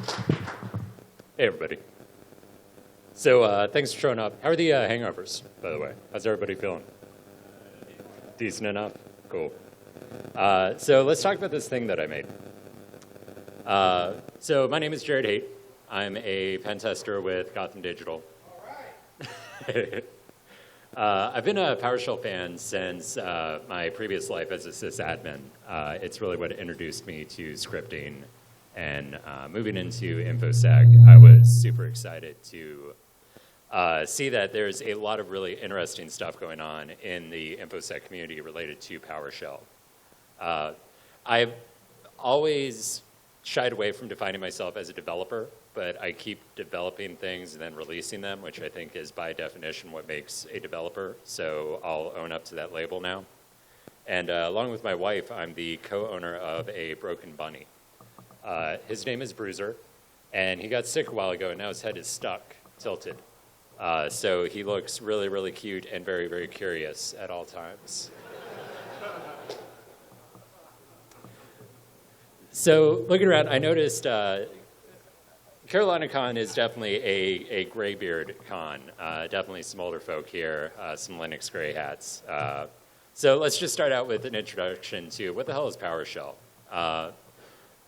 Hey, everybody. So thanks for showing up. How are the hangovers, by the way? How's everybody feeling? Decent enough? Cool. So let's talk about this thing that I made. So my name is Jared Haight. I'm a pen tester with Gotham Digital. All right. I've been a PowerShell fan since my previous life as a sysadmin. It's really what introduced me to scripting. And moving into InfoSec, I was super excited to see that there's a lot of really interesting stuff going on in the InfoSec community related to PowerShell. I've always shied away from defining myself as a developer, but I keep developing things and then releasing them, which I think is by definition what makes a developer. So I'll own up to that label now. And along with my wife, I'm the co-owner of a broken bunny. His name is Bruiser, and he got sick a while ago, and now his head is stuck, tilted. So he looks really, really cute and very, very curious at all times. So looking around, I noticed CarolinaCon is definitely a graybeard con. Definitely some older folk here, some Linux gray hats. So let's just start out with an introduction to what the hell is PowerShell.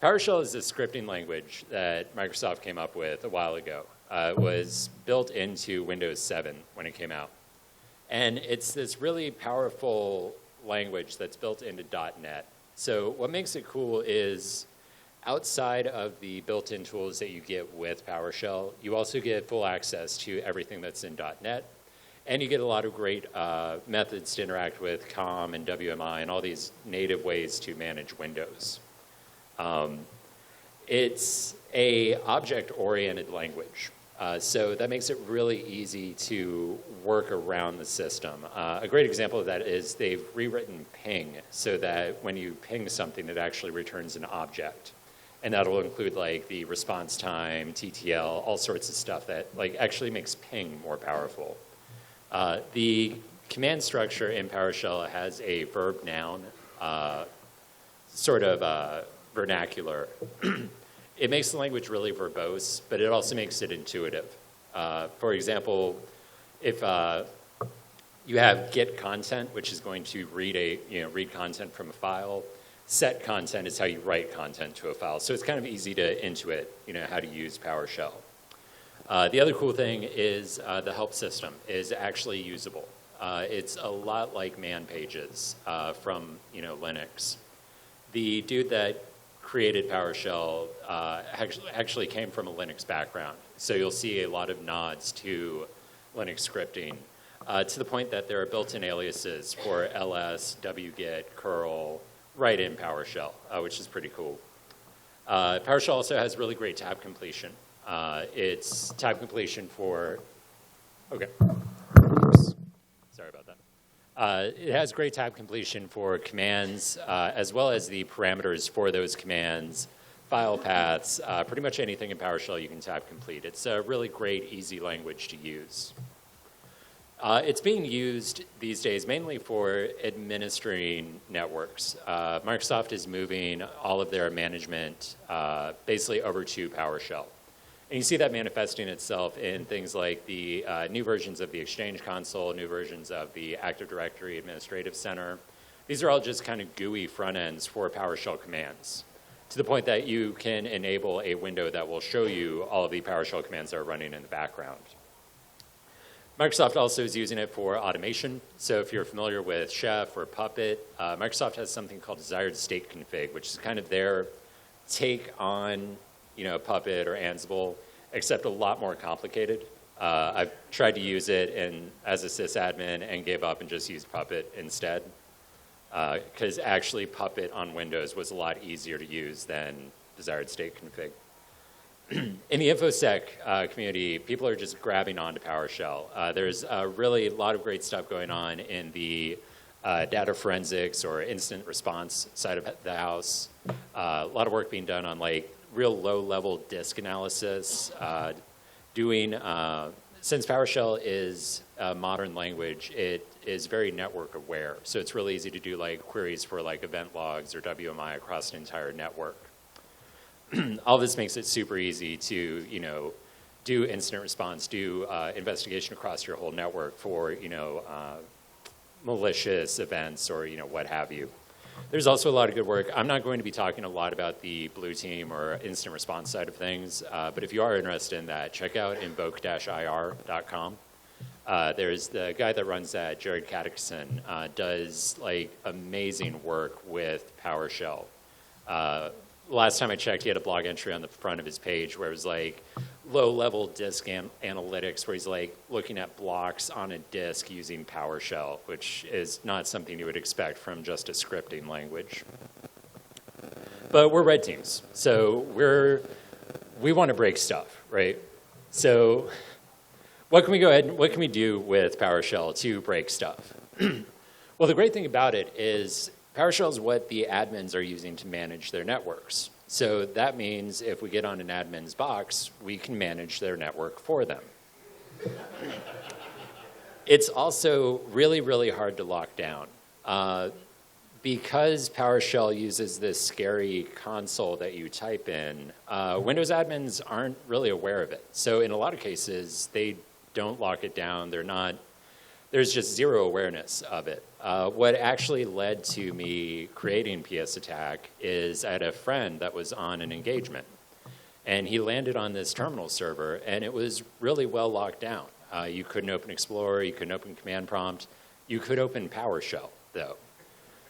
PowerShell is a scripting language that Microsoft came up with a while ago. It was built into Windows 7 when it came out. And it's this really powerful language that's built into .NET. So what makes it cool is outside of the built-in tools that you get with PowerShell, you also get full access to everything that's in .NET. And you get a lot of great methods to interact with COM and WMI and all these native ways to manage Windows. It's a object-oriented language, so that makes it really easy to work around the system. A great example of that is they've rewritten ping so that when you ping something, it actually returns an object. And that'll include like the response time, TTL, all sorts of stuff that like actually makes ping more powerful. The command structure in PowerShell has a verb-noun sort of vernacular. It makes the language really verbose, but it also makes it intuitive. For example, if you have get content, which is going to read content from a file, set content is how you write content to a file. So it's kind of easy to intuit, how to use PowerShell. The other cool thing is the help system is actually usable. It's a lot like man pages from Linux. The dude that created PowerShell actually came from a Linux background. So you'll see a lot of nods to Linux scripting to the point that there are built-in aliases for ls, wget, curl, right in PowerShell, which is pretty cool. PowerShell also has really great tab completion. It's tab completion for, okay. Oops. Sorry about that. It has great tab completion for commands, as well as the parameters for those commands, file paths, pretty much anything in PowerShell you can tab complete. It's a really great, easy language to use. It's being used these days mainly for administering networks. Microsoft is moving all of their management basically over to PowerShell. And you see that manifesting itself in things like the new versions of the Exchange console, new versions of the Active Directory Administrative Center. These are all just kind of GUI front ends for PowerShell commands, to the point that you can enable a window that will show you all of the PowerShell commands that are running in the background. Microsoft also is using it for automation. So if you're familiar with Chef or Puppet, Microsoft has something called desired state config, which is kind of their take on Puppet or Ansible, except a lot more complicated. I've tried to use it as a sysadmin and gave up and just used Puppet instead, because actually Puppet on Windows was a lot easier to use than desired state config. In the InfoSec community, people are just grabbing onto PowerShell. There's really a lot of great stuff going on in the data forensics or instant response side of the house. A lot of work being done on like real low-level disk analysis. Since PowerShell is a modern language, it is very network aware. So it's really easy to do like queries for like event logs or WMI across an entire network. all this makes it super easy to, do incident response, do investigation across your whole network for, malicious events or, what have you. There's also a lot of good work. I'm not going to be talking a lot about the blue team or incident response side of things, but if you are interested in that, check out invoke-ir.com. There's the guy that runs that, Jared Catterson, does like amazing work with PowerShell. Last time I checked, he had a blog entry on the front of his page where it was like low-level disk analytics, where he's like looking at blocks on a disk using PowerShell, which is not something you would expect from just a scripting language. But we're red teams, so we want to break stuff, right? So what can we do with PowerShell to break stuff? Well, the great thing about it is PowerShell is what the admins are using to manage their networks. So that means if we get on an admin's box, we can manage their network for them. It's also really, really hard to lock down. Because PowerShell uses this scary console that you type in, Windows admins aren't really aware of it. So in a lot of cases, they don't lock it down. There's just zero awareness of it. What actually led to me creating PS Attack is I had a friend that was on an engagement, and he landed on this terminal server, and it was really well locked down. You couldn't open Explorer, you couldn't open Command Prompt, you could open PowerShell, though.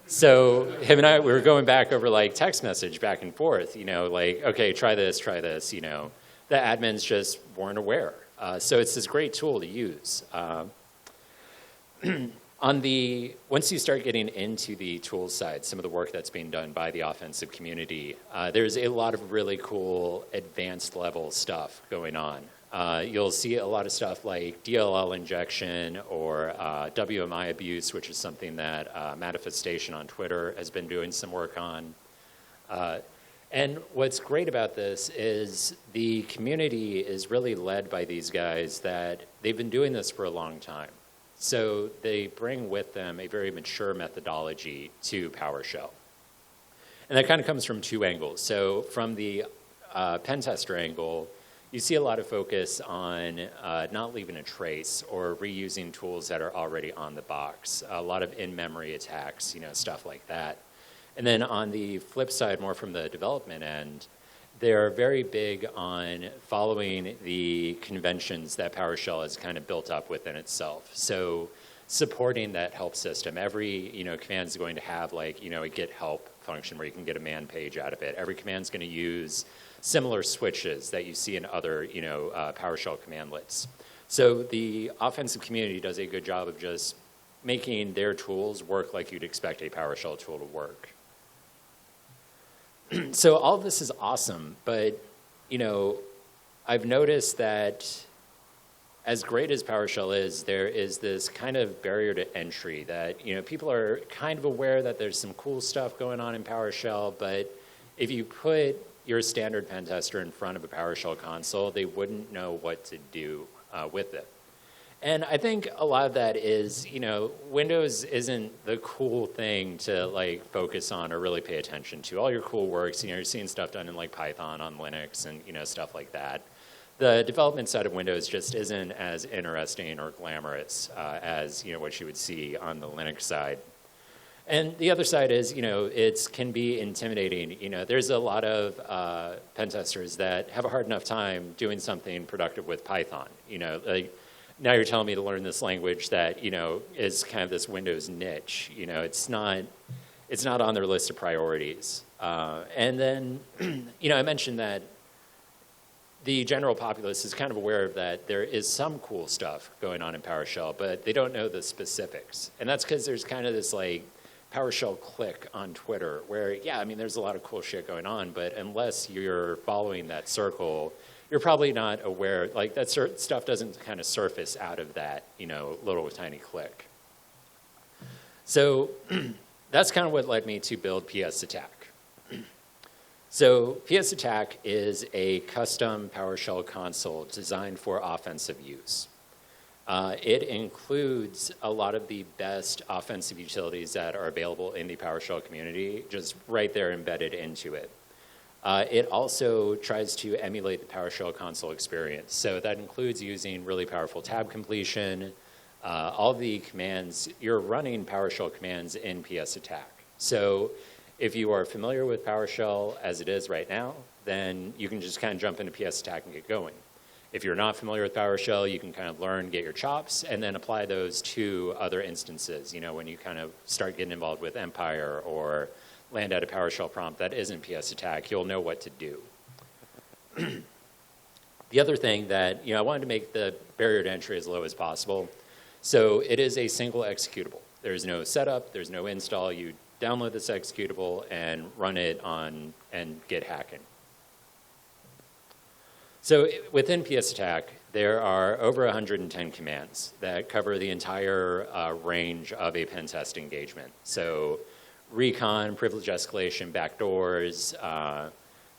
So him and I, we were going back over like text message back and forth, like, okay, try this, The admins just weren't aware. So it's this great tool to use. Once you start getting into the tools side, some of the work that's being done by the offensive community, there's a lot of really cool advanced level stuff going on. You'll see a lot of stuff like DLL injection or WMI abuse, which is something that Manifestation on Twitter has been doing some work on. And what's great about this is the community is really led by these guys that they've been doing this for a long time. So they bring with them a very mature methodology to PowerShell. And that kind of comes from two angles. So from the pen tester angle, you see a lot of focus on not leaving a trace or reusing tools that are already on the box. A lot of in-memory attacks, stuff like that. And then on the flip side, more from the development end, they're very big on following the conventions that PowerShell has kind of built up within itself. So supporting that help system. Every command is going to have like a git help function where you can get a man page out of it. Every command is going to use similar switches that you see in other PowerShell commandlets. So the offensive community does a good job of just making their tools work like you'd expect a PowerShell tool to work. So all of this is awesome, but I've noticed that as great as PowerShell is, there is this kind of barrier to entry that people are kind of aware that there's some cool stuff going on in PowerShell, but if you put your standard pen tester in front of a PowerShell console, they wouldn't know what to do with it. And I think a lot of that is, Windows isn't the cool thing to like focus on or really pay attention to. All your cool works, you're seeing stuff done in like Python on Linux and stuff like that. The development side of Windows just isn't as interesting or glamorous as what you would see on the Linux side. And the other side is, it can be intimidating. There's a lot of pen testers that have a hard enough time doing something productive with Python. Now you're telling me to learn this language that is kind of this Windows niche. It's not on their list of priorities. And then I mentioned that the general populace is kind of aware of that there is some cool stuff going on in PowerShell, but they don't know the specifics. And that's because there's kind of this like PowerShell clique on Twitter where, there's a lot of cool shit going on, but unless you're following that circle, you're probably not aware, like that stuff doesn't kind of surface out of that, little tiny click. So that's kind of what led me to build PS Attack. So PS Attack is a custom PowerShell console designed for offensive use. It includes a lot of the best offensive utilities that are available in the PowerShell community, just right there embedded into it. It also tries to emulate the PowerShell console experience. So that includes using really powerful tab completion. All the commands, you're running PowerShell commands in PS Attack. So if you are familiar with PowerShell as it is right now, then you can just kind of jump into PS Attack and get going. If you're not familiar with PowerShell, you can kind of learn, get your chops, and then apply those to other instances. You know, when you kind of start getting involved with Empire or land at a PowerShell prompt that isn't PS Attack, you'll know what to do. The other thing that, you know, I wanted to make the barrier to entry as low as possible. So it is a single executable. There's no setup, there's no install. You download this executable and run it on and get hacking. So within PS Attack, there are over 110 commands that cover the entire range of a pen test engagement. So Recon, Privilege Escalation, backdoors, a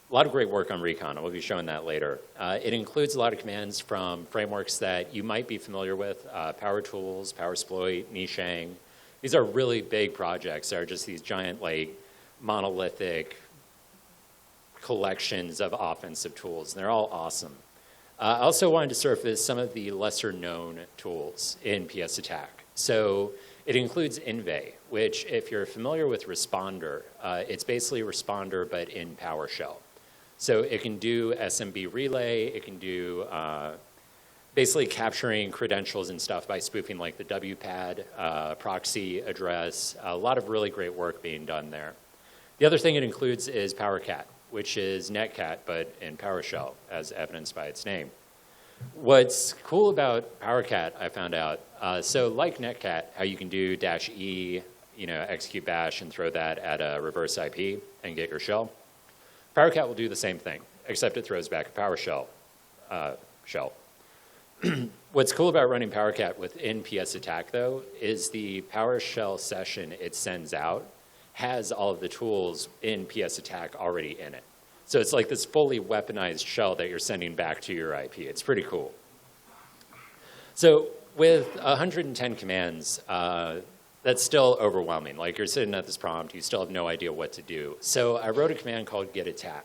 lot of great work on Recon. We'll be showing that later. It includes a lot of commands from frameworks that you might be familiar with, Power Tools, PowerSploit, Nishang. These are really big projects. They're just these giant, like, monolithic collections of offensive tools, and they're all awesome. I also wanted to surface some of the lesser-known tools in PS Attack. So it includes Invoke, which, if you're familiar with Responder, it's basically Responder but in PowerShell. So it can do SMB relay, it can do basically capturing credentials and stuff by spoofing like the WPAD, proxy address, a lot of really great work being done there. The other thing it includes is PowerCat, which is Netcat, but in PowerShell, as evidenced by its name. What's cool about PowerCat, I found out, so like Netcat, how you can do -E, you know, execute bash and throw that at a reverse IP and get your shell, PowerCat will do the same thing, except it throws back a PowerShell shell. What's cool about running PowerCat within PS Attack, though, is the PowerShell session it sends out has all of the tools in PS Attack already in it. So it's like this fully weaponized shell that you're sending back to your IP. It's pretty cool. So with 110 commands, that's still overwhelming. Like, you're sitting at this prompt, you still have no idea what to do. So I wrote a command called getattack.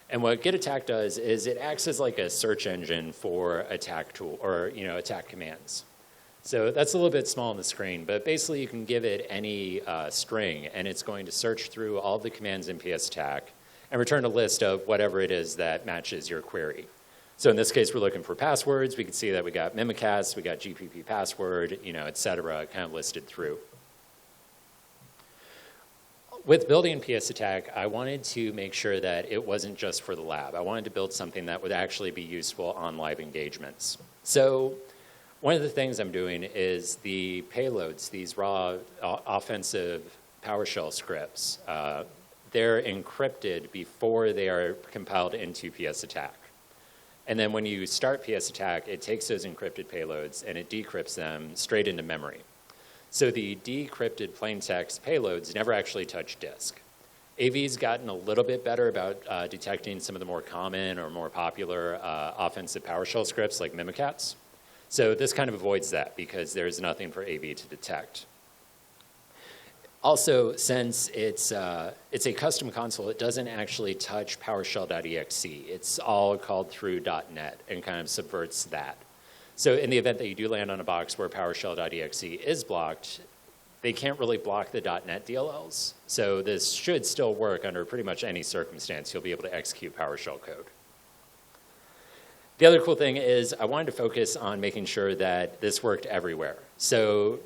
And what getattack does is it acts as like a search engine for attack tool, or, you know, attack commands. So that's a little bit small on the screen, but basically you can give it any string, and it's going to search through all the commands in PS Attack and return a list of whatever it is that matches your query. So in this case, we're looking for passwords. We can see that we got Mimikatz, we got GPP password, you know, et cetera, kind of listed through. With building PS Attack, I wanted to make sure that it wasn't just for the lab. I wanted to build something that would actually be useful on live engagements. So one of the things I'm doing is the payloads, these raw offensive PowerShell scripts, they're encrypted before they are compiled into PS Attack. And then when you start PS Attack, it takes those encrypted payloads and it decrypts them straight into memory. So the decrypted plain text payloads never actually touch disk. AV's gotten a little bit better about detecting some of the more common or more popular offensive PowerShell scripts like Mimikatz. So this kind of avoids that because there's nothing for AV to detect. Also, since it's a custom console, it doesn't actually touch PowerShell.exe. It's all called through .NET and kind of subverts that. So in the event that you do land on a box where PowerShell.exe is blocked, they can't really block the .NET DLLs. So this should still work under pretty much any circumstance. You'll be able to execute PowerShell code. The other cool thing is I wanted to focus on making sure that this worked everywhere. So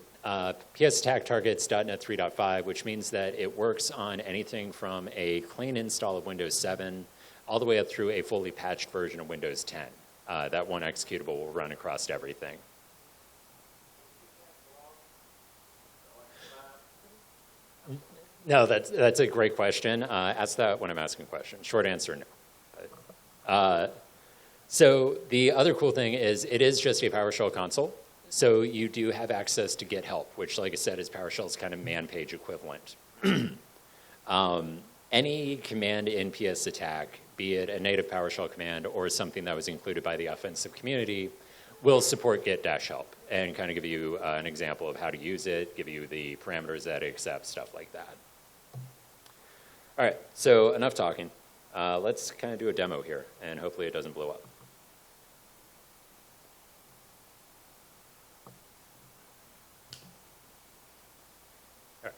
PS Attack targets .NET 3.5, which means that it works on anything from a clean install of Windows 7 all the way up through a fully patched version of Windows 10. That one executable will run across everything. No, that's a great question. Ask that when I'm asking questions. Short answer, no. So the other cool thing is it is just a PowerShell console. So you do have access to GitHub, which, like I said, is PowerShell's kind of man page equivalent. Any command in PS Attack, be it a native PowerShell command or something that was included by the offensive community, will support git-help and kind of give you an example of how to use it, give you the parameters that it accepts, stuff like that. All right, so enough talking. Let's kind of do a demo here, and hopefully it doesn't blow up. All right.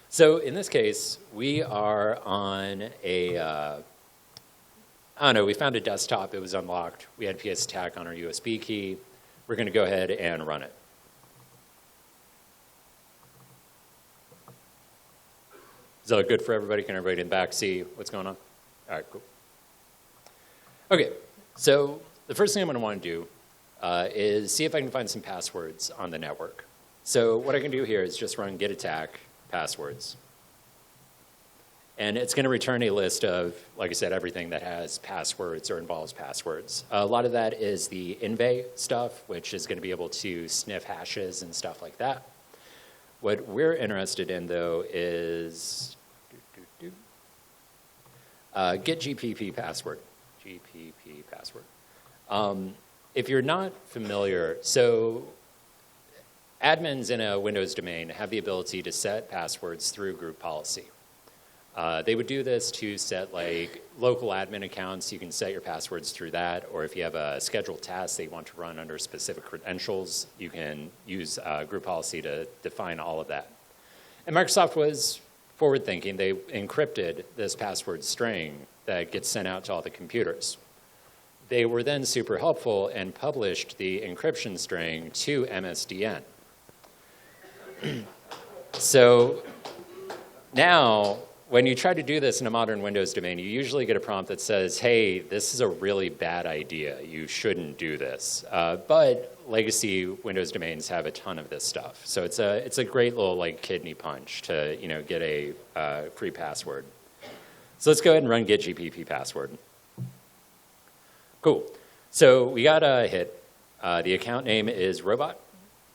So in this case, we are on a, I don't know, we found a desktop, it was unlocked. We had PS attack on our USB key. We're going to go ahead and run it. Is that good for everybody? Can everybody in the back see what's going on? All right, cool. Okay, so the first thing I'm going to want to do is see if I can find some passwords on the network. So what I can do here is just run git attack passwords. And it's going to return a list of, like I said, everything that has passwords or involves passwords. A lot of that is the Invoke stuff, which is going to be able to sniff hashes and stuff like that. What we're interested in, though, is get GPP password. GPP password. If you're not familiar, so admins in a Windows domain have the ability to set passwords through group policy. They would do this to set like local admin accounts. You can set your passwords through that, or if you have a scheduled task that you want to run under specific credentials, you can use group policy to define all of that. And Microsoft was forward thinking. They encrypted this password string that gets sent out to all the computers. They were then super helpful and published the encryption string to MSDN. So now, when you try to do this in a modern Windows domain, you usually get a prompt that says, hey, this is a really bad idea. You shouldn't do this. But legacy Windows domains have a ton of this stuff. So it's a great little like kidney punch to get a free password. So let's go ahead and run get GPP password. Cool. So we got a hit. The account name is robot.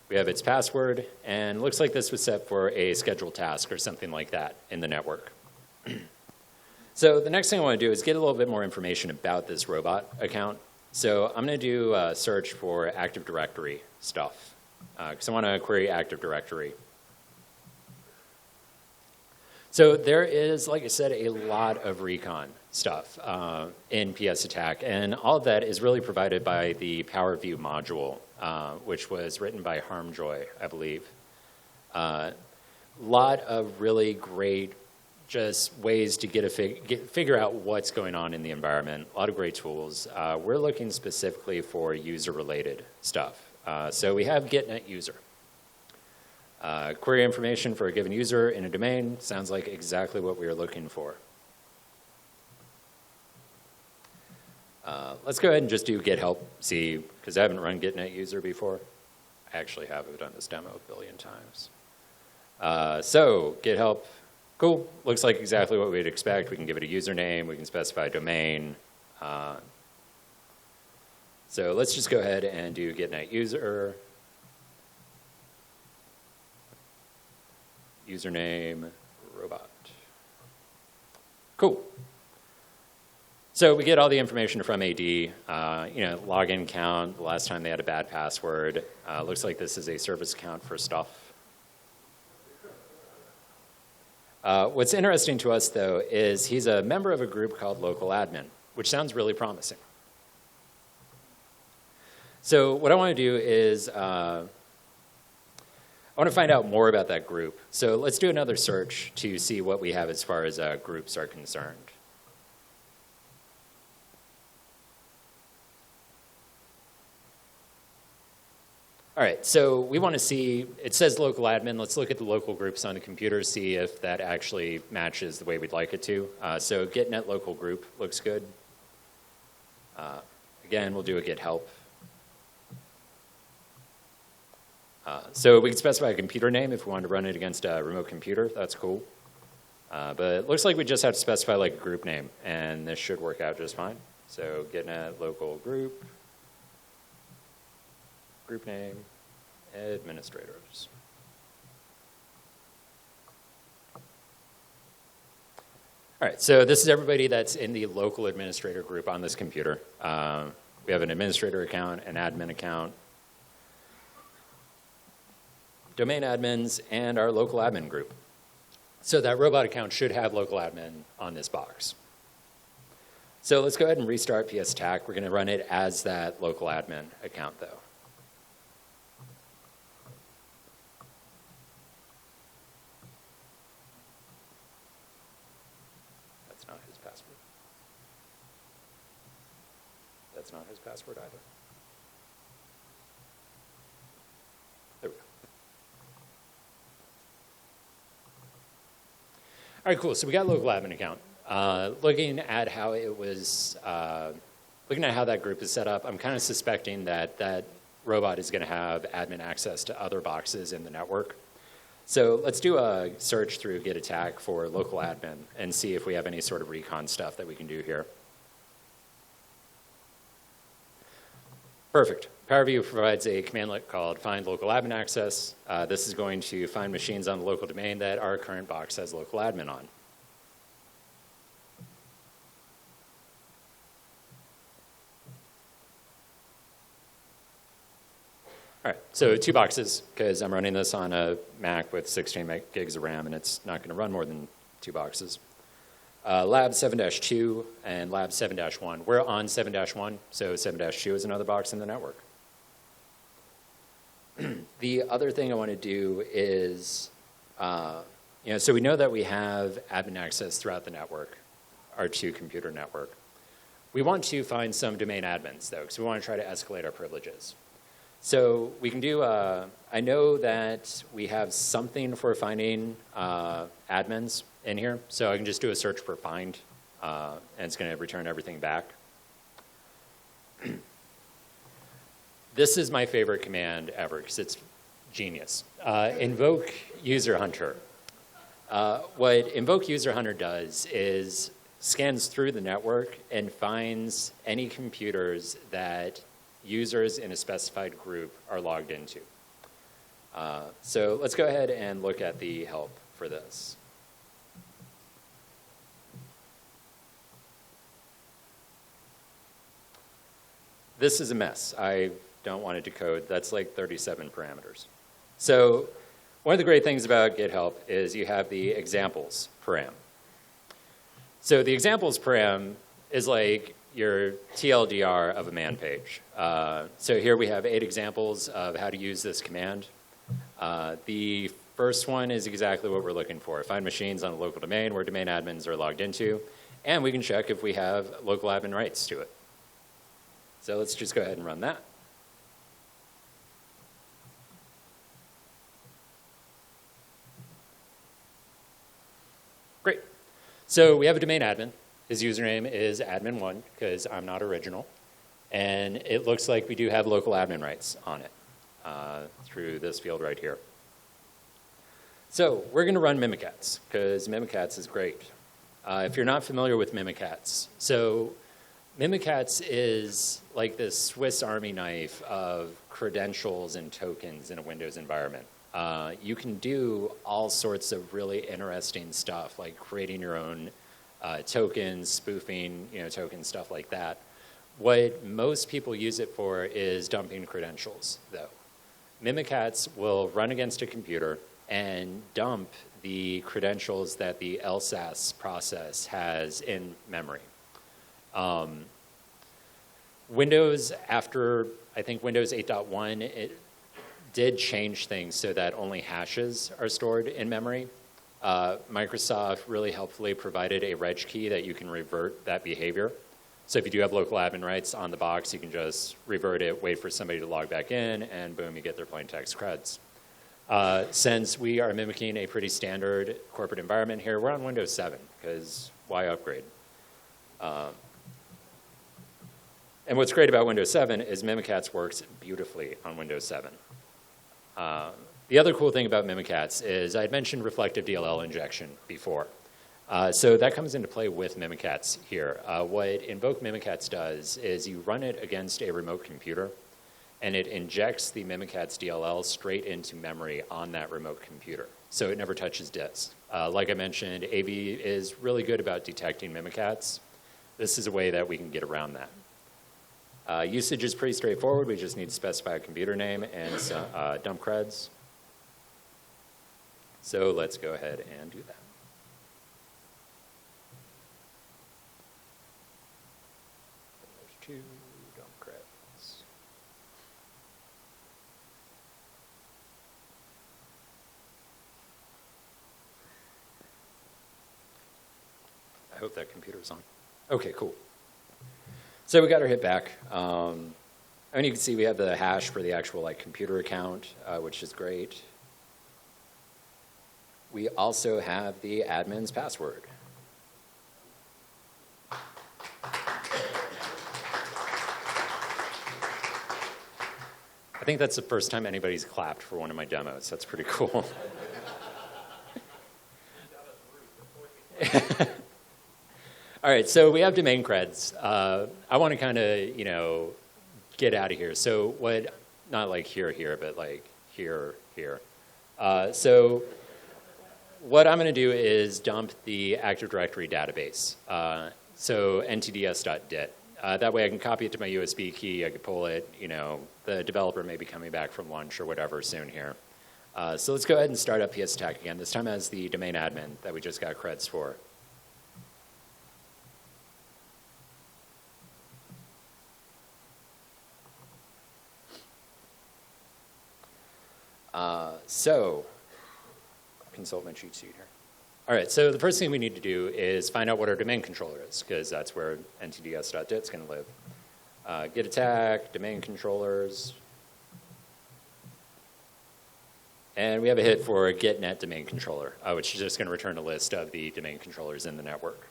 We have its password, and looks like this was set for a scheduled task or something like that in the network. So the next thing I want to do is get a little bit more information about this robot account. So I'm going to do a search for Active Directory stuff, because I want to query Active Directory. So there is, like I said, a lot of recon stuff in PS Attack, and all of that is really provided by the PowerView module, which was written by Harmjoy, I believe. Lot of really great just ways to figure out what's going on in the environment. A lot of great tools. We're looking specifically for user-related stuff. So we have getNet user. Query information for a given user in a domain sounds like exactly what we are looking for. Let's go ahead and just do get help, see, because I haven't run getNet user before. I actually have. I've done this demo a billion times. So get help. Cool. Looks like exactly what we'd expect. We can give it a username. We can specify a domain. So let's just go ahead and do getNet user. Username, robot. Cool. So we get all the information from AD, login count, the last time they had a bad password. Looks like this is a service account for stuff. What's interesting to us, though, is he's a member of a group called Local Admin, which sounds really promising. So what I want to do is I want to find out more about that group. So let's do another search to see what we have as far as groups are concerned. All right, so we want to see, it says local admin. Let's look at the local groups on the computer, see if that actually matches the way we'd like it to. So getNet local group looks good. Again, we'll do a get help. So we can specify a computer name if we want to run it against a remote computer. That's cool. But it looks like we just have to specify like a group name, and this should work out just fine. So getNet local group. Group name, administrators. All right, so this is everybody that's in the local administrator group on this computer. We have an administrator account, an admin account, domain admins, and our local admin group. So that robot account should have local admin on this box. So let's go ahead and restart PS Attack. We're going to run it as that local admin account, though. That's not his password. That's not his password either. There we go. All right, cool. So we got a local admin account. Looking at how it was, looking at how that group is set up, I'm kind of suspecting that that robot is going to have admin access to other boxes in the network. So let's do a search through Git attack for local admin and see if we have any sort of recon stuff that we can do here. Perfect. PowerView provides a commandlet called find local admin access. This is going to find machines on the local domain that our current box has local admin on. All right, so 2 boxes, because I'm running this on a Mac with 16 gigs of RAM, and it's not going to run more than 2 boxes. Lab 7-2 and Lab 7-1. We're on 7-1, so 7-2 is another box in the network. The other thing I want to do is, so we know that we have admin access throughout the network, our 2-computer network. We want to find some domain admins, though, because we want to try to escalate our privileges. So we can do, I know that we have something for finding admins in here, so I can just do a search for find, and it's going to return everything back. This is my favorite command ever, because it's genius. Invoke user hunter. What invoke user hunter does is scans through the network and finds any computers that users in a specified group are logged into. So let's go ahead and look at the help for this. This is a mess. I don't want to decode. That's like 37 parameters. So one of the great things about GitHub is you have the examples param. So the examples param is like your TLDR of a man page. So here we have 8 examples of how to use this command. The first one is exactly what we're looking for. Find machines on a local domain where domain admins are logged into, and we can check if we have local admin rights to it. So let's just go ahead and run that. Great. So we have a domain admin. His username is admin1, because I'm not original. And it looks like we do have local admin rights on it through this field right here. So we're going to run Mimikatz, because Mimikatz is great. If you're not familiar with Mimikatz, so Mimikatz is like this Swiss Army knife of credentials and tokens in a Windows environment. You can do all sorts of really interesting stuff, like creating your own tokens, spoofing, tokens, stuff like that. What most people use it for is dumping credentials, though. Mimikatz will run against a computer and dump the credentials that the LSAS process has in memory. Windows, after I think Windows 8.1, it did change things so that only hashes are stored in memory. Microsoft really helpfully provided a reg key that you can revert that behavior. So if you do have local admin rights on the box, you can just revert it, wait for somebody to log back in, and boom, you get their plain text creds. Since we are mimicking a pretty standard corporate environment here, we're on Windows 7, because why upgrade? And what's great about Windows 7 is Mimikatz works beautifully on Windows 7. The other cool thing about Mimikatz is I had mentioned reflective DLL injection before. So that comes into play with Mimikatz here. What Invoke Mimikatz does is you run it against a remote computer, and it injects the Mimikatz DLL straight into memory on that remote computer. So it never touches disk. Like I mentioned, AV is really good about detecting Mimikatz. This is a way that we can get around that. Usage is pretty straightforward. We just need to specify a computer name and dump creds. So let's go ahead and do that. to dump creds. I hope that computer's on. Okay, cool. So we got our hit back. And you can see we have the hash for the actual computer account, which is great. We also have the admin's password. I think that's the first time anybody's clapped for one of my demos. That's pretty cool. All right, so we have domain creds. I want to kind of, get out of here. So what, not like here, but like here. So what I'm going to do is dump the Active Directory database. So ntds.dit. That way I can copy it to my USB key. I can pull it. The developer may be coming back from lunch or whatever soon here. So let's go ahead and start up PS Attack again, this time as the domain admin that we just got creds for. So consult my cheat sheet here. All right, so the first thing we need to do is find out what our domain controller is, because that's where ntds.dit is going to live. Git attack, domain controllers. And we have a hit for getnet domain controller, which is just going to return a list of the domain controllers in the network.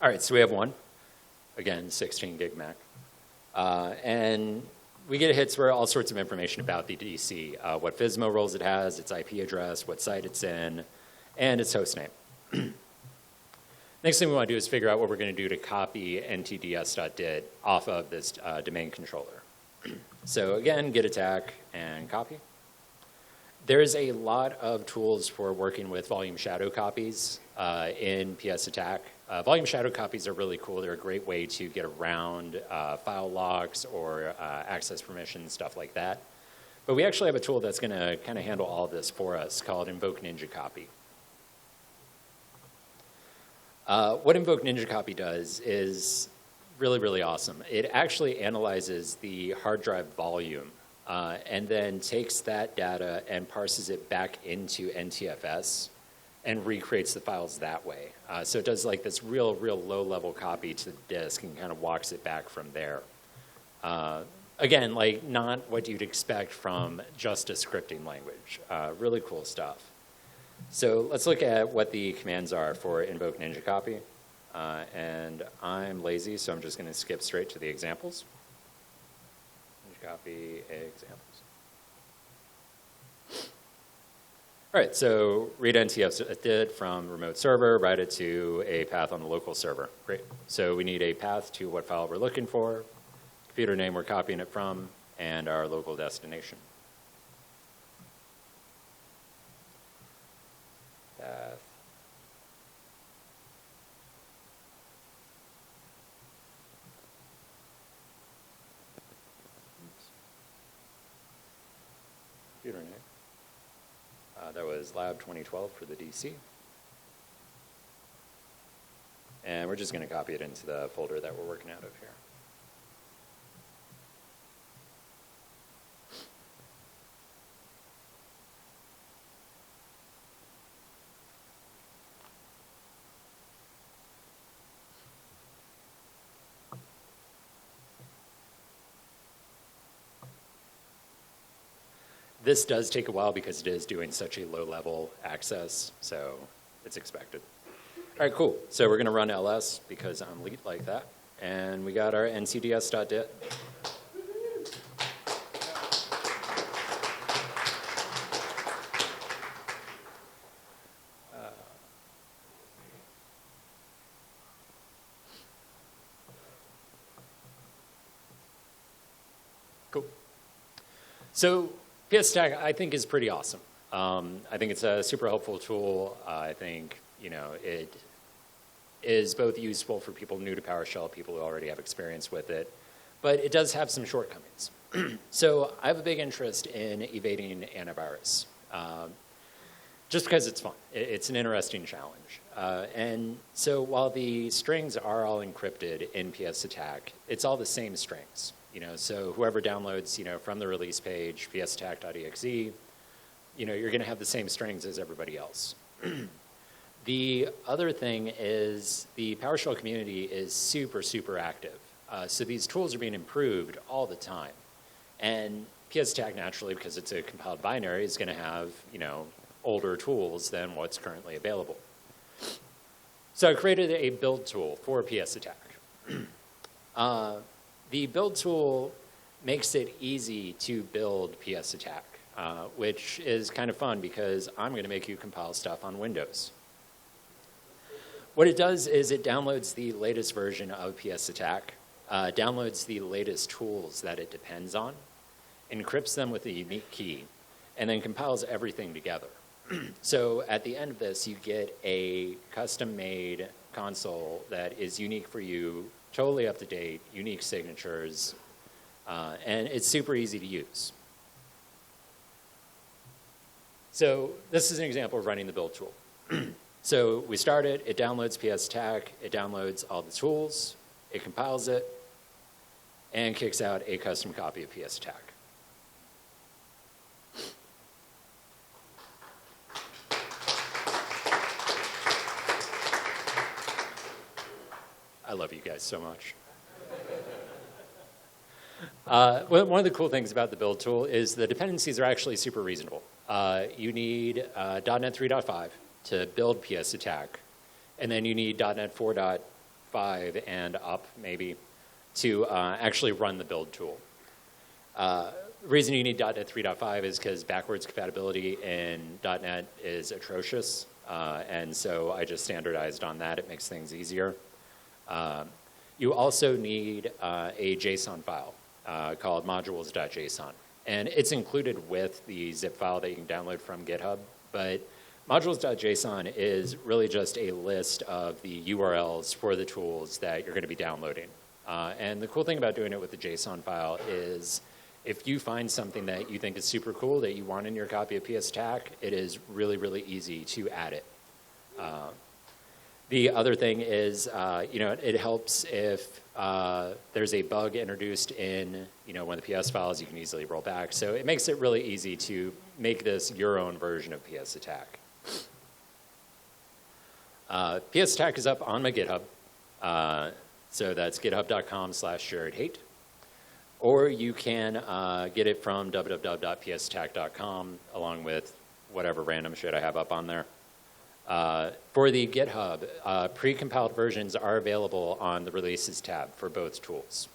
All right, so we have one. Again, 16 gig Mac. And we get hits for all sorts of information about the DC, what FSMA roles it has, its IP address, what site it's in, and its host name. Next thing we want to do is figure out what we're going to do to copy ntds.dit off of this domain controller. So again, git attack and copy. There's a lot of tools for working with volume shadow copies in PS Attack. Volume shadow copies are really cool. They're a great way to get around file locks or access permissions, stuff like that. But we actually have a tool that's going to kind of handle all of this for us called Invoke Ninja Copy. What Invoke Ninja Copy does is really, really awesome. It actually analyzes the hard drive volume and then takes that data and parses it back into NTFS and recreates the files that way. So it does like this real low-level copy to the disk and kind of walks it back from there. Again, like not what you'd expect from just a scripting language. Really cool stuff. So let's look at what the commands are for Invoke Ninja Copy. And I'm lazy, so I'm just going to skip straight to the examples. Ninja Copy examples. All right, so read NTFS from remote server, write it to a path on the local server. Great. So we need a path to what file we're looking for, computer name we're copying it from, and our local destination. Path. Computer name. That was Lab 2012 for the DC. And we're just going to copy it into the folder that we're working out of here. This does take a while because it is doing such a low-level access, so it's expected. All right, cool. So we're going to run ls because I'm lead like that. And we got our ncds.dit. Cool. So PS Attack, I think, is pretty awesome. I think it's a super helpful tool. I think, it is both useful for people new to PowerShell, people who already have experience with it, but it does have some shortcomings. So I have a big interest in evading antivirus. just because it's fun. It's an interesting challenge. And so while the strings are all encrypted in PS attack, it's all the same strings. So whoever downloads, from the release page, psattack.exe, you're going to have the same strings as everybody else. The other thing is the PowerShell community is super, super active. So these tools are being improved all the time. And PS attack, naturally, because it's a compiled binary, is going to have, older tools than what's currently available. So I created a build tool for PS attack. The build tool makes it easy to build PS attack, which is kind of fun because I'm going to make you compile stuff on Windows. What it does is it downloads the latest version of PS attack, downloads the latest tools that it depends on, encrypts them with a unique key, and then compiles everything together. So at the end of this, you get a custom-made console that is unique for you, totally up to date, unique signatures, and it's super easy to use. So this is an example of running the build tool. So we start it, it downloads PS attack, it downloads all the tools, it compiles it, and kicks out a custom copy of PS attack. I love you guys so much. One of the cool things about the build tool is the dependencies are actually super reasonable. You need .NET 3.5 to build PS attack, and then you need .NET 4.5 and up, maybe, to actually run the build tool. The reason you need .NET 3.5 is because backwards compatibility in .NET is atrocious, and so I just standardized on that. It makes things easier. You also need a JSON file called modules.json. And it's included with the zip file that you can download from GitHub. But modules.json is really just a list of the URLs for the tools that you're going to be downloading. And the cool thing about doing it with the JSON file is if you find something that you think is super cool that you want in your copy of PS attack, it is really, really easy to add it. The other thing is, it helps if there's a bug introduced in, one of the PS files, you can easily roll back. So it makes it really easy to make this your own version of PS attack. PS attack is up on my GitHub. So that's github.com/jaredhaight. Or you can get it from www.psattack.com along with whatever random shit I have up on there. For the GitHub, pre-compiled versions are available on the Releases tab for both tools.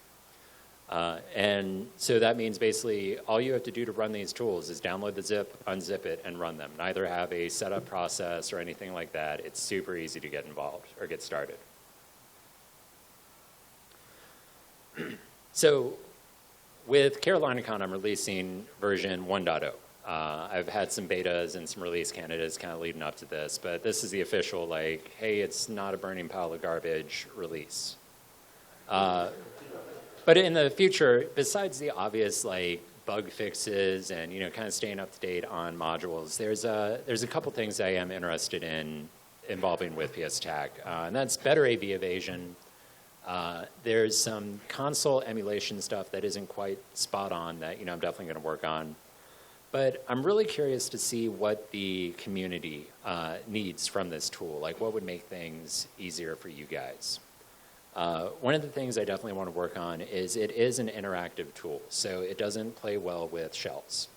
And so that means basically all you have to do to run these tools is download the zip, unzip it, and run them. Neither have a setup process or anything like that. It's super easy to get involved or get started. So with CarolinaCon, I'm releasing version 1.0. I've had some betas and some release candidates kind of leading up to this, but this is the official, like, hey, it's not a burning pile of garbage release. But in the future, besides the obvious, like, bug fixes and, kind of staying up to date on modules, there's a couple things I am interested in involving with PS attack, and that's better AV evasion. There's some console emulation stuff that isn't quite spot on that, I'm definitely going to work on. But I'm really curious to see what the community needs from this tool. Like, what would make things easier for you guys? One of the things I definitely want to work on is it is an interactive tool, so it doesn't play well with shells.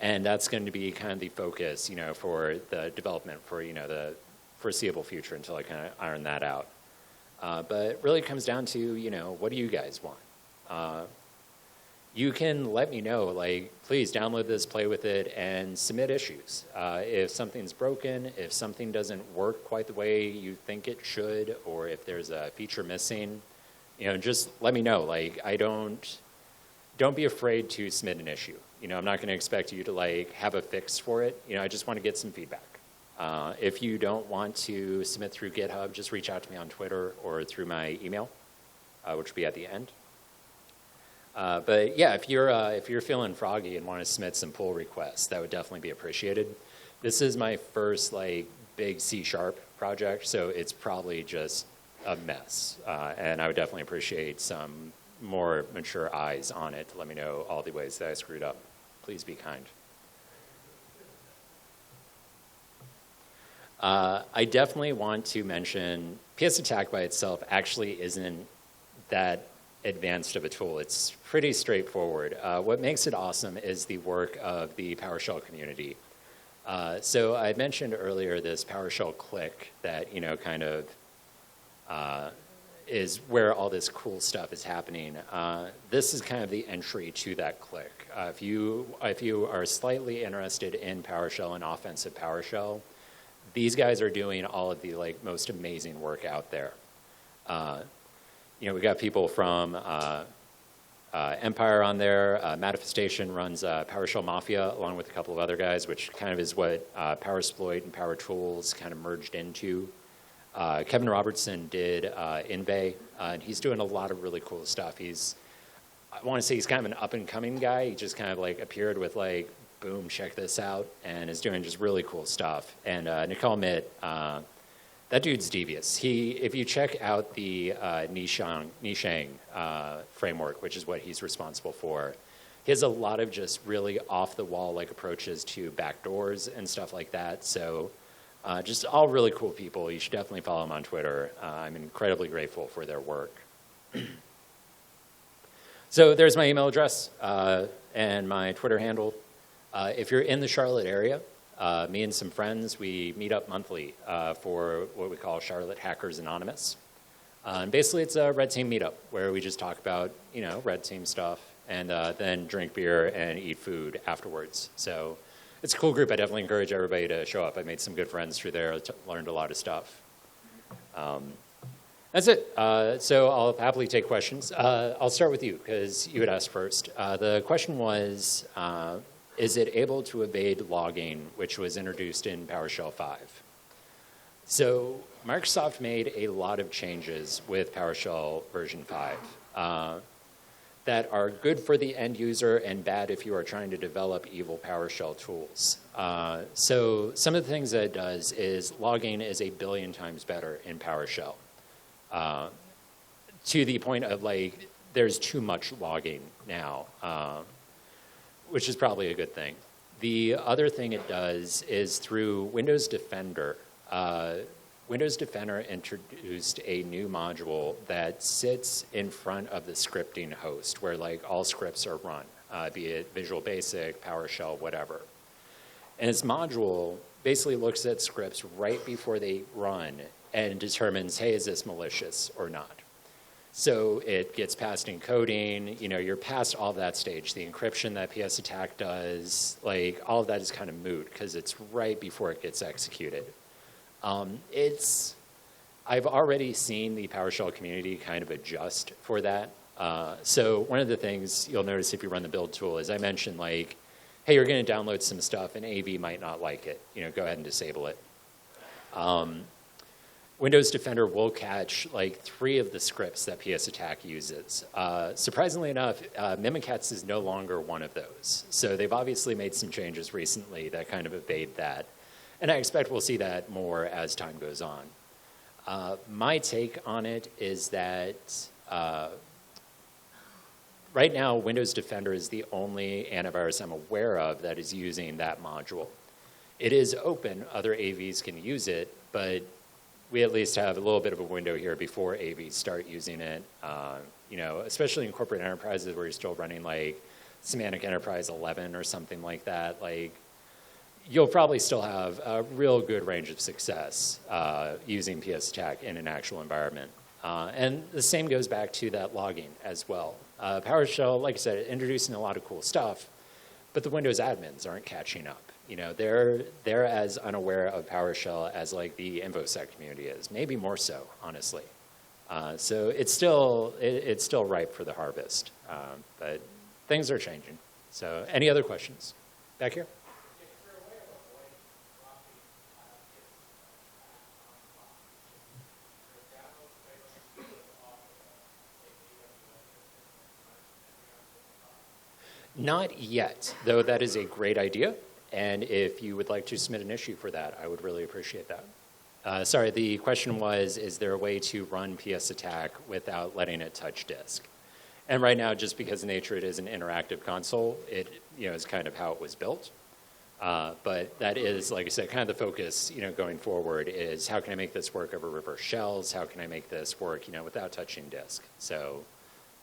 And that's going to be kind of the focus, for the development for, the foreseeable future until I kind of iron that out. But it really comes down to, what do you guys want? You can let me know, like, please download this, play with it, and submit issues. If something's broken, if something doesn't work quite the way you think it should, or if there's a feature missing, just let me know. Like, don't be afraid to submit an issue. I'm not going to expect you to, like, have a fix for it. I just want to get some feedback. If you don't want to submit through GitHub, just reach out to me on Twitter or through my email, which will be at the end. But yeah, if you're feeling froggy and want to submit some pull requests, that would definitely be appreciated. This is my first like big C# project, so it's probably just a mess. And I would definitely appreciate some more mature eyes on it to let me know all the ways that I screwed up. Please be kind. I definitely want to mention PS Attack by itself actually isn't that advanced of a tool. It's pretty straightforward. What makes it awesome is the work of the PowerShell community. So I mentioned earlier this PowerShell click that, you know, kind of is where all this cool stuff is happening. This is kind of the entry to that click. If you are slightly interested in PowerShell and offensive PowerShell, these guys are doing all of the like most amazing work out there. You know, we got people from Empire on there. Manifestation runs PowerShell Mafia along with a couple of other guys, which kind of is what PowerSploit and PowerTools kind of merged into. Kevin Robertson did Invoke, and he's doing a lot of really cool stuff. I want to say he's kind of an up-and-coming guy. He just kind of like appeared with like, boom, check this out, and is doing just really cool stuff. And Nicole Mitt, that dude's devious. If you check out the Nishang framework, which is what he's responsible for, he has a lot of just really off-the-wall like approaches to backdoors and stuff like that. So just all really cool people. You should definitely follow them on Twitter. I'm incredibly grateful for their work. So there's my email address and my Twitter handle. If you're in the Charlotte area, me and some friends, we meet up monthly for what we call Charlotte Hackers Anonymous. And basically, it's a red team meetup where we just talk about, you know, red team stuff and then drink beer and eat food afterwards. So it's a cool group. I definitely encourage everybody to show up. I made some good friends through there, learned a lot of stuff. That's it. So I'll happily take questions. I'll start with you because you had asked first. The question was, is it able to evade logging, which was introduced in PowerShell 5? So Microsoft made a lot of changes with PowerShell version 5 that are good for the end user and bad if you are trying to develop evil PowerShell tools. So some of the things that it does is logging is 1 billion times better in PowerShell. To the point of like, there's too much logging now, which is probably a good thing. The other thing it does is through Windows Defender. Windows Defender introduced a new module that sits in front of the scripting host where like all scripts are run, be it Visual Basic, PowerShell, whatever. And this module basically looks at scripts right before they run and determines, hey, is this malicious or not? So it gets past encoding, you know, you're past all of that stage. The encryption that PS Attack does, like all of that is kind of moot because it's right before it gets executed. I've already seen the PowerShell community kind of adjust for that. So one of the things you'll notice if you run the build tool is I mentioned like, hey, you're going to download some stuff and AV might not like it. You know, go ahead and disable it. Windows Defender will catch like 3 of the scripts that PS Attack uses. Surprisingly enough, Mimikatz is no longer one of those. So they've obviously made some changes recently that kind of evade that. And I expect we'll see that more as time goes on. My take on it is that right now, Windows Defender is the only antivirus I'm aware of that is using that module. It is open. Other AVs can use it, but we at least have a little bit of a window here before AVs start using it, you know, especially in corporate enterprises where you're still running like Semantic Enterprise 11 or something like that. Like, you'll probably still have a real good range of success using PS Attack in an actual environment. And the same goes back to that logging as well. PowerShell, like I said, introducing a lot of cool stuff, but the Windows admins aren't catching up. You know, they're as unaware of PowerShell as like the InfoSec community is, maybe more so, honestly. So it's still ripe for the harvest, but things are changing. So any other questions? Back here? Not yet, though that is a great idea. And if you would like to submit an issue for that, I would really appreciate that. Sorry, the question was, is there a way to run PS attack without letting it touch disk? And right now, just because of nature it is an interactive console, it is kind of how it was built. But that is, like I said, kind of the focus going forward is how can I make this work over reverse shells? How can I make this work without touching disk? So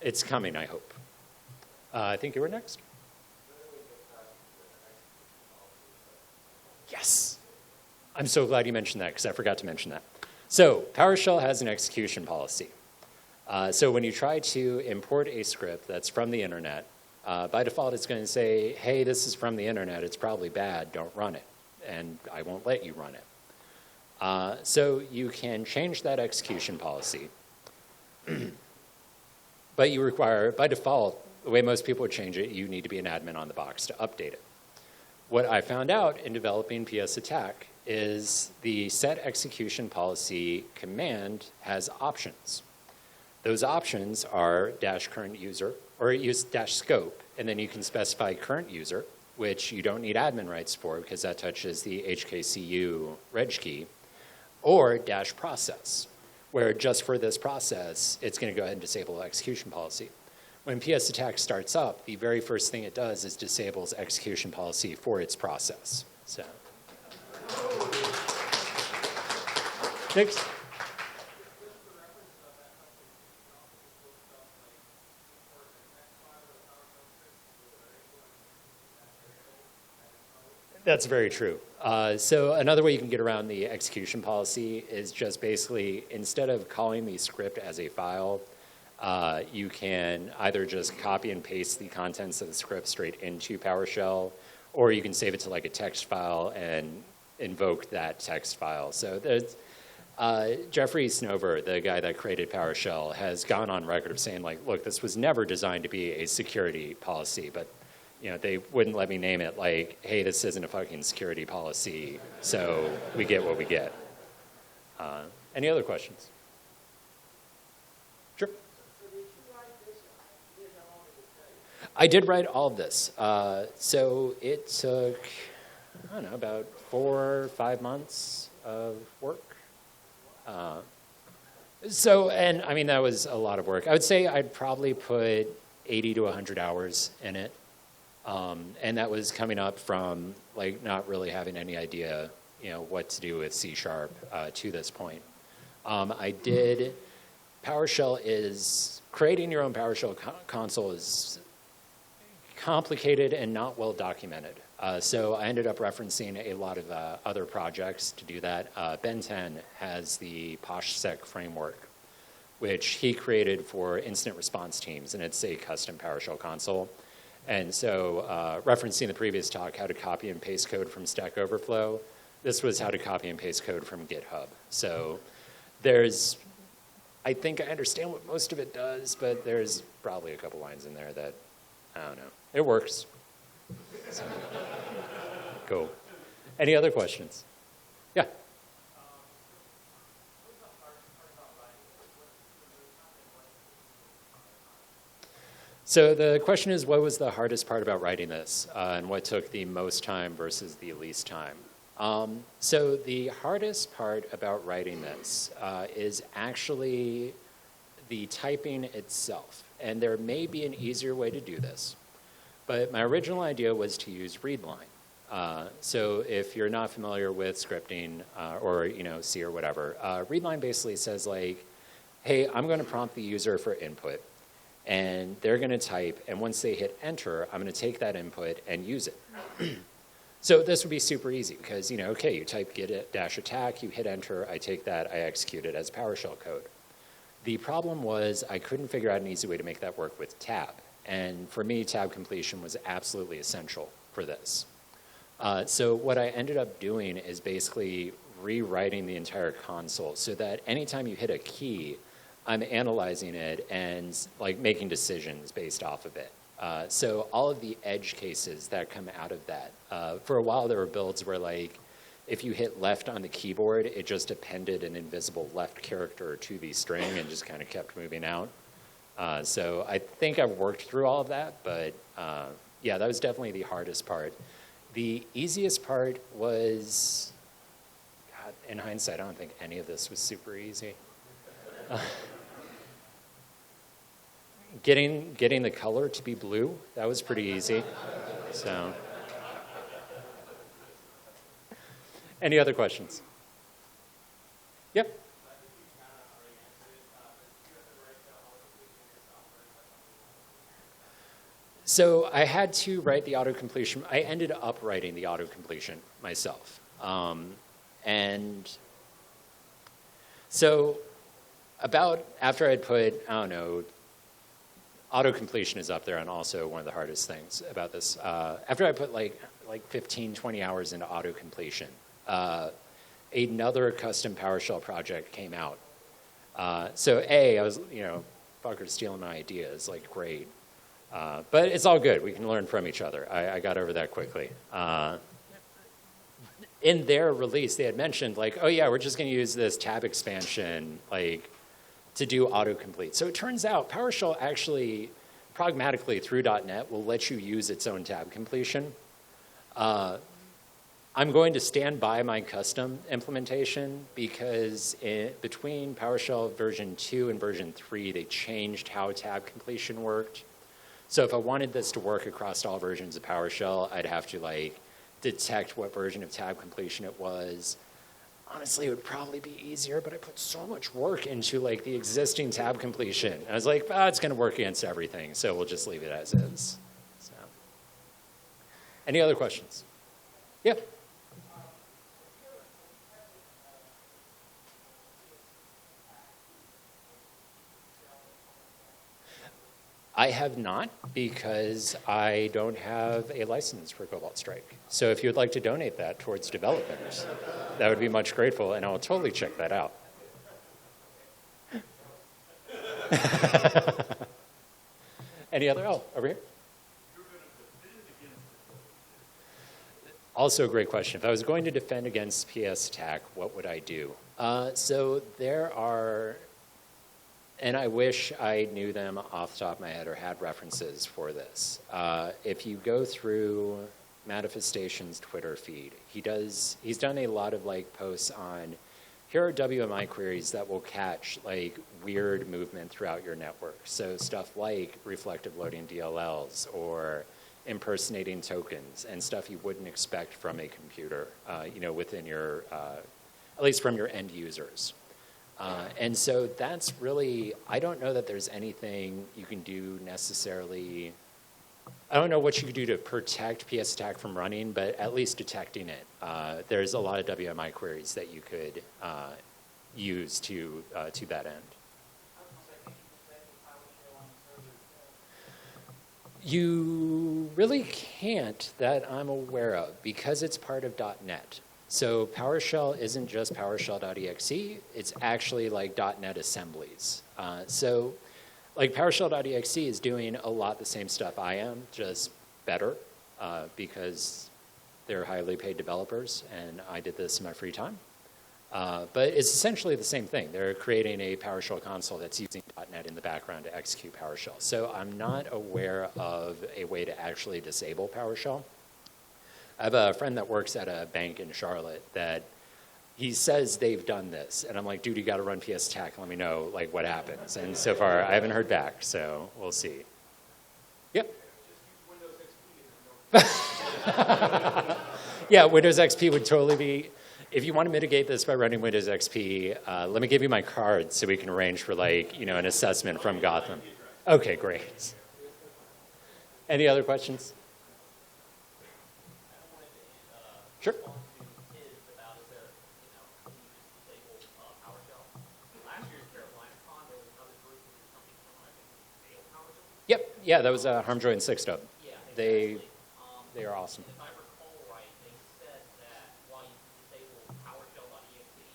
it's coming, I hope. I think you were next. Yes. I'm so glad you mentioned that because I forgot to mention that. So PowerShell has an execution policy. So when you try to import a script that's from the internet, by default it's going to say, hey, this is from the internet, it's probably bad, don't run it. And I won't let you run it. So you can change that execution policy. But you require, by default, the way most people would change it, you need to be an admin on the box to update it. What I found out in developing PS attack is the set execution policy command has options. Those options are -current user, or use -scope, and then you can specify current user, which you don't need admin rights for because that touches the HKCU reg key, or -process, where just for this process, it's going to go ahead and disable execution policy. When PS attack starts up, the very first thing it does is disables execution policy for its process. So, next. That's very true. So another way you can get around the execution policy is just basically, instead of calling the script as a file, you can either just copy and paste the contents of the script straight into PowerShell, or you can save it to like a text file and invoke that text file. So there's, Jeffrey Snover, the guy that created PowerShell, has gone on record of saying, like, look, this was never designed to be a security policy, but they wouldn't let me name it like, hey, this isn't a fucking security policy, so we get what we get. Any other questions? Sure. I did write all of this. So it took, I don't know, about 4 or 5 months of work. And I mean, that was a lot of work. I would say I'd probably put 80 to 100 hours in it. And that was coming up from like not really having any idea, what to do with C# to this point. PowerShell is, creating your own PowerShell console is complicated and not well documented. So I ended up referencing a lot of other projects to do that. Ben 10 has the PoshSec framework, which he created for incident response teams, and it's a custom PowerShell console. And so referencing the previous talk, how to copy and paste code from Stack Overflow, this was how to copy and paste code from GitHub. So I think I understand what most of it does, but there's probably a couple lines in there that, I don't know. It works. So, cool. Any other questions? Yeah. So the question is, what was the hardest part about writing this, and what took the most time versus the least time? So the hardest part about writing this is actually the typing itself. And there may be an easier way to do this. But my original idea was to use readline. So if you're not familiar with scripting or C or whatever, readline basically says like, hey, I'm going to prompt the user for input. And they're going to type, and once they hit enter, I'm going to take that input and use it. So this would be super easy because, okay, you type git-attack, you hit enter, I take that, I execute it as PowerShell code. The problem was I couldn't figure out an easy way to make that work with tab. And for me, tab completion was absolutely essential for this. So what I ended up doing is basically rewriting the entire console so that anytime you hit a key, I'm analyzing it and like making decisions based off of it. So all of the edge cases that come out of that, for a while there were builds where like if you hit left on the keyboard, it just appended an invisible left character to the string and just kind of kept moving out. So I think I've worked through all of that, but yeah, that was definitely the hardest part. The easiest part was, God, in hindsight, I don't think any of this was super easy. Getting the color to be blue, that was pretty easy. So, any other questions? Yep. So I had to write the auto-completion. I ended up writing the auto-completion myself. And so after I'd put, I don't know, auto-completion is up there and also one of the hardest things about this. After I put like 15, 20 hours into auto-completion, another custom PowerShell project came out. So I was, fuckers stealing my ideas, like great. But it's all good. We can learn from each other. I got over that quickly. In their release, they had mentioned like, oh yeah, we're just going to use this tab expansion like to do autocomplete. So it turns out PowerShell actually, pragmatically through .NET, will let you use its own tab completion. I'm going to stand by my custom implementation because between PowerShell version 2 and version 3, they changed how tab completion worked. So if I wanted this to work across all versions of PowerShell, I'd have to like detect what version of tab completion it was. Honestly, it would probably be easier, but I put so much work into like the existing tab completion. And I was like, it's going to work against everything, so we'll just leave it as is. So, any other questions? Yeah. I have not, because I don't have a license for Cobalt Strike. So if you would like to donate that towards developers, that would be much grateful, and I will totally check that out. Any other? Oh, over here. Also a great question. If I was going to defend against PS attack, what would I do? So there are... And I wish I knew them off the top of my head or had references for this. If you go through Manifestation's Twitter feed, he's done a lot of like posts on, here are WMI queries that will catch like weird movement throughout your network. So stuff like reflective loading DLLs or impersonating tokens and stuff you wouldn't expect from a computer, within your, at least from your end users. And so that's really, I don't know that there's anything you can do necessarily. I don't know what you could do to protect PS attack from running, but at least detecting it. There's a lot of WMI queries that you could use to that end. You really can't that I'm aware of because it's part of .NET. So PowerShell isn't just PowerShell.exe, it's actually like .NET assemblies. So like PowerShell.exe is doing a lot the same stuff I am, just better, because they're highly paid developers and I did this in my free time. But it's essentially the same thing. They're creating a PowerShell console that's using .NET in the background to execute PowerShell. So I'm not aware of a way to actually disable PowerShell. I have a friend that works at a bank in Charlotte that he says they've done this. And I'm like, dude, you got to run PS attack and let me know like what happens. And so far, I haven't heard back, so we'll see. Yep. Yeah, Windows XP would totally be, if you want to mitigate this by running Windows XP, let me give you my card so we can arrange for like, an assessment from Gotham. Okay, great. Any other questions? Sure. Yep. Yeah, that was Harmjoy and Sixdub. They are awesome. If I recall right, they said that while you disable PowerShell.exe,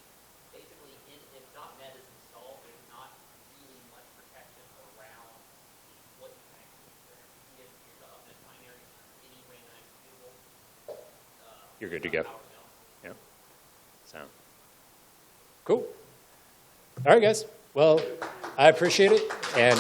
basically if .NET is installed, there's not really much protection around what you can actually do. If your .NET binary, any random executable, you're good to go. Yeah. So, cool. All right, guys. Well, I appreciate it. And